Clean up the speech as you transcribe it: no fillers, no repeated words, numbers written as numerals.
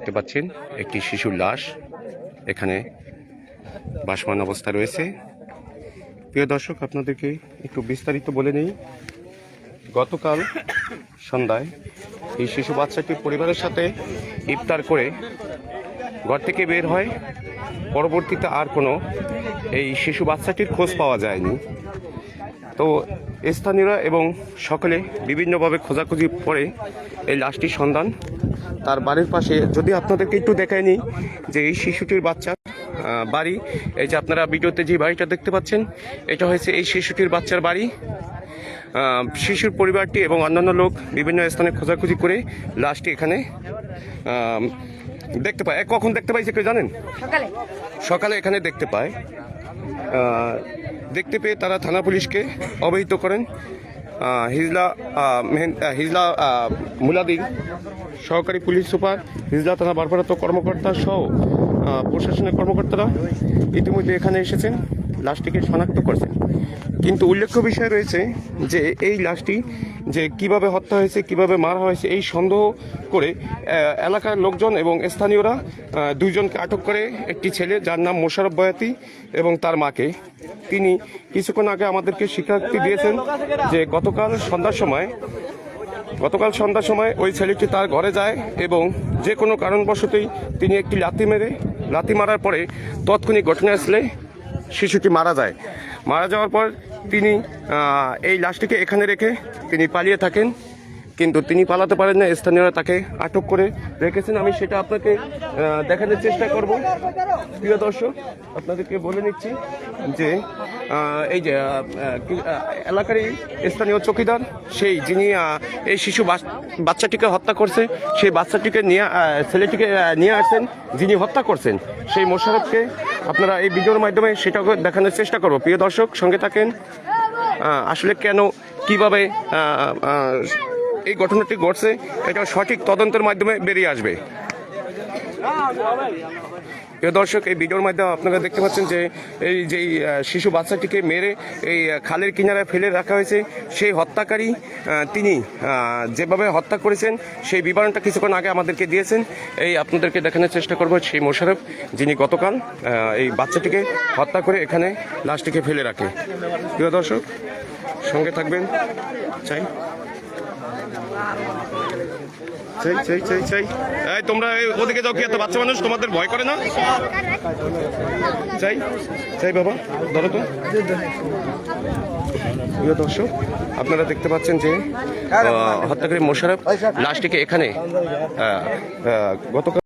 দেখতে পাচ্ছেন একটি শিশুর লাশ এখানে ভাসমান অবস্থা রয়েছে। প্রিয় দর্শক, আপনাদেরকে একটু বিস্তারিত বলে নেই। গতকাল সন্ধ্যায় এই শিশু বাচ্চাটি পরিবারের সাথে ইফতার করে ঘর থেকে বের হয়। পরবর্তীতে আর কোনো এই শিশু বাচ্চাটির খোঁজ পাওয়া যায়নি। তো স্থানীয়রা এবং সকলে বিভিন্নভাবে খোঁজাখুঁজি পরে এই লাশটির সন্ধান তার বাড়ির পাশে। যদি আপনাদেরকে একটু দেখায়নি যে এই শিশুটির বাচ্চার বাড়ি, এই যে আপনারা ভিডিওতে যে বাড়িটা দেখতে পাচ্ছেন, এটা হয়েছে এই শিশুটির বাচ্চার বাড়ি। শিশুর পরিবারটি এবং অন্যান্য লোক বিভিন্ন স্থানে খোঁজাখুঁজি করে লাশটি এখানে দেখতে পায়। কখন দেখতে পাইছে কেউ জানেন? সকালে এখানে দেখতে পায়। দেখতে পেয়ে তারা থানা পুলিশকে অবহিত করেন। হিজলা মুলাদি সহকারী পুলিশ সুপার, হিজলা থানা ভারপ্রাপ্ত কর্মকর্তা সহ প্রশাসনের কর্মকর্তারা ইতিমধ্যে এখানে এসেছেন, লাশটিকে শনাক্ত করছেন। কিন্তু উল্লেখ্য বিষয় রয়েছে যে এই লাশটি যে কিভাবে হত্যা হয়েছে, কিভাবে মারা হয়েছে, এই সন্দেহ করে এলাকার লোকজন এবং স্থানীয়রা দুইজনকে আটক করে। একটি ছেলে যার নাম মোশাররফ বয়াতি এবং তার মাকে। তিনি কিছুক্ষণ আগে আমাদেরকে স্বীকারোক্তি দিয়েছেন যে গতকাল সন্ধ্যার সময় ওই ছেলেটি তার ঘরে যায় এবং যে কোনো কারণবশতই তিনি একটি লাথি মারার পরে তৎক্ষণিক ঘটনাস্থলে শিশুটি মারা যায়। মারা যাওয়ার পর তিনি এই লাশটিকে এখানে রেখে তিনি পালিয়ে থাকেন, কিন্তু তিনি পালাতে পারেন না। স্থানীয়রা তাকে আটক করে রেখেছেন। আমি সেটা আপনাকে দেখানোর চেষ্টা করব। প্রিয় দর্শক, আপনাদেরকে বলে নিচ্ছি যে এই যে এলাকারই স্থানীয় চৌকিদার, সেই যিনি এই শিশু বাচ্চাটিকে হত্যা করছে, সেই ছেলেটিকে নিয়ে আসছেন, যিনি হত্যা করছেন সেই মোশাররফকে আপনারা এই ভিডিওর মাধ্যমে সেটা দেখানোর চেষ্টা করব। প্রিয় দর্শক, সঙ্গে থাকেন। আসলে কেন, কিভাবে এই ঘটনাটি ঘটছে, এটা সঠিক তদন্তের মাধ্যমে বেরিয়ে আসবে। প্রিয় দর্শক, এই ভিডিওর মাধ্যমে আপনারা দেখতে পাচ্ছেন যে এই যে শিশু বাচ্চাটিকে মেরে এই খালের কিনারায় ফেলে রাখা হয়েছে। সেই হত্যাকারী তিনি যেভাবে হত্যা করেছেন সেই বিবরণটা কিছুক্ষণ আগে আমাদেরকে দিয়েছেন। এই আপনাদেরকে দেখানোর চেষ্টা করব সেই মোশাররফ, যিনি গতকাল এই বাচ্চাটিকে হত্যা করে এখানে লাশটিকে ফেলে রাখে। প্রিয় দর্শক, সঙ্গে থাকবেন। এই তোমরা ওদিকে যাও, কি এত বাচ্চা মানুষ, তোমাদের ভয় করে না? বাবা ধরো তো। প্রিয় দর্শক, আপনারা দেখতে পাচ্ছেন যে হত্যাকারী মোশাররফ লাশটিকে এখানে গতকাল